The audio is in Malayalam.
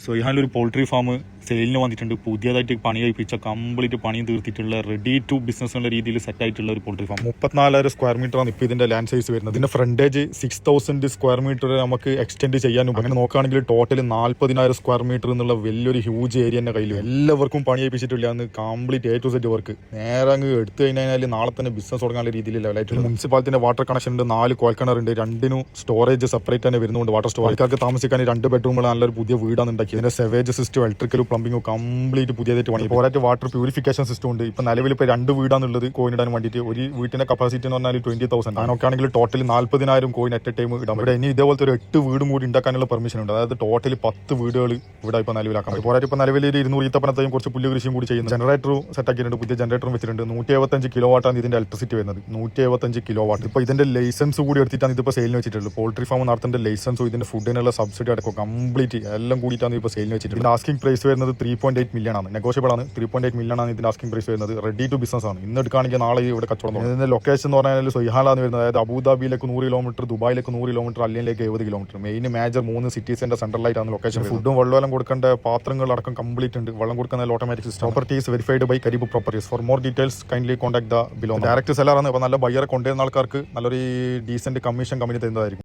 സൊയ്ഹാനിലൊരു പോൾട്രി ഫാം സെയിലിന് വന്നിട്ടുണ്ട്. പുതിയതായിട്ട് പണി കഴിപ്പിച്ച കംപ്ലീറ്റ് പണിയും തീർത്തിട്ടുള്ള റെഡി ടു ബിസിനസ് എന്നുള്ള രീതിയിൽ സെറ്റ് ആയിട്ടുള്ള ഒരു പോൾട്രി ഫാം. 34,000 സ്ക്വയർ മീറ്റർ ആണ് ഇപ്പോൾ ഇതിന്റെ ലാൻഡ് സൈസ് വരുന്നത്. ഇതിന്റെ ഫ്രണ്ടേജ് 6,000 സ്ക്വയർ മീറ്റർ നമുക്ക് എക്സ്റ്റെൻഡ് ചെയ്യാനും അങ്ങനെ നോക്കുകയാണെങ്കിൽ ടോട്ടൽ 40,000 സ്ക്വയർ മീറ്റർ എന്നുള്ള വലിയൊരു ഹ്യൂജ് ഏരിയ തന്നെ കയ്യിൽ എല്ലാവർക്കും പണി കഴിപ്പിച്ചിട്ടില്ല. അന്ന് complete A to Z work നേരെ അങ്ങ് എടുത്തു കഴിഞ്ഞാൽ നാളെ തന്നെ ബിസിനസ് തുടങ്ങാനുള്ള രീതിയിൽ ലെവലായിട്ടുള്ള മുനിസിപ്പാലിറ്റിന്റെ വാട്ടർ കണക്ഷൻ ഉണ്ട്. 4 കോൽക്കിണറുണ്ട്. 2 സ്റ്റോറേജ് സെപ്പറേറ്റ് തന്നെ വരുന്നുണ്ട്. വാട്ടർ സ്റ്റോർ ആൾക്കാർക്ക് താമസിക്കാൻ 2 ബെഡ്റൂമുള്ള നല്ലൊരു പുതിയ വീടാണ് ഉണ്ടാക്കിയത്. ഇതിന്റെ സെവേജ് സിസ്റ്റം, ഇലക്ട്രിക്കലും പ്ലംബിങ്ങും കംപ്ലീറ്റ് പുതിയതായിട്ട് പണി. പോരായിട്ട് വാട്ടർ പ്യൂരിഫിക്കേഷൻ സിസ്റ്റം ഉണ്ട്. ഇപ്പൊ നിലവിൽ ഇപ്പോൾ 2 വീടാണുള്ളത് കോയിനിടാൻ വേണ്ടിയിട്ട്. ഒരു വീട്ടിന്റെ കപ്പാസിറ്റി എന്ന് പറഞ്ഞാൽ 20,000. അതിനൊക്കെ ആണെങ്കിൽ total 40,000 coin at A time ഇടാം. ഇവിടെ ഇനി ഇതേപോലത്തെ ഒരു 8 വീടും കൂടി ഉണ്ടാക്കാനുള്ള പെർമിഷൻ ഉണ്ട്. അതായത് ടോട്ടൽ 10 വീടുകൾ ഇവിടെ ഇപ്പോൾ നിലവിലാക്കാം. പോരായിട്ട് ഇപ്പോൾ നിലവിൽ 200 ഈത്തപ്പനത്തെയും കുറച്ച് പുല്ല് കൃഷിയും കൂടി ചെയ്യുന്നു. ജനറേറ്ററും സെറ്റ് ആക്കിയിട്ടുണ്ട്. പുതിയ ജനറേറ്ററും വെച്ചിട്ടുണ്ട്. 175 കിലോ വാട്ടാണ് ഇതിന്റെ ഇലക്ട്രിസിറ്റി വരുന്നത്. 175 കിലോ വാട്ട്. ഇപ്പോൾ ഇതിന്റെ ലൈസൻസ് കൂടി എടുത്തിട്ടാണ് ഇതിപ്പോൾ സെയിലിന് വെച്ചിട്ടുള്ളത്. പോൾട്രി ഫാം നടത്തേണ്ട ലൈസൻസും ഇതിന്റെ ഫുഡിനുള്ള സബ്സിഡി അടക്കം കംപ്ലീറ്റ് എല്ലാം കൂടിയിട്ടാണ് ഇപ്പോൾ സെയിലിന് വെച്ചിട്ടുണ്ട്. ഇതിന്റെ ആസ്കിംഗ് പ്രൈസ് വരുന്നത് 3.8 മില്യൺ ആണ്. നെഗോഷ്യബിൾ ആണ്. 3.8 മില്യൺ ആണ് ഇതിന്റെ ആസ്കിംഗ് പ്രൈസ് വരുന്നത്. റെഡി ടു ബിസിനസ് ആണ്. ഇന്ന് എടുക്കുകയാണെങ്കിൽ നാളെ ഇവിടെ കച്ചവടം. ഇതിന്റെ ലൊക്കേഷൻ എന്ന് പറഞ്ഞാൽ സൊയ്ഹാലാണ് വരുന്നത്. അതായത് അബുദാബിയിലേക്ക് 100 കിലോമീറ്റർ, ദുബായിലേക്ക് 100 കിലോമീറ്റർ, അല്ലിയിലേക്ക് 70 കിലോമീറ്റർ. മെയിൻ മേജർ 3 സിറ്റീസിന്റെ സെൻട്രലായിട്ടാണ് ലൊക്കേഷൻ. ഫുഡും വെള്ളം കൊടുക്കേണ്ട പാത്രങ്ങൾ അടക്കം കംപ്ലീറ്റ് ഉണ്ട്. വെള്ളം കൊടുക്കുന്ന automatic system. Properties verified by കരിബ് properties. For more details kindly contact the below. Direct സെല്ലറാണ്. അപ്പോൾ നല്ല ബയ്യറെ കൊണ്ടുവരുന്ന ആൾക്കാർക്ക് നല്ലൊരു ഡീസന്റ് കമ്മീഷൻ കമ്പനി തരുന്നതായിരിക്കും.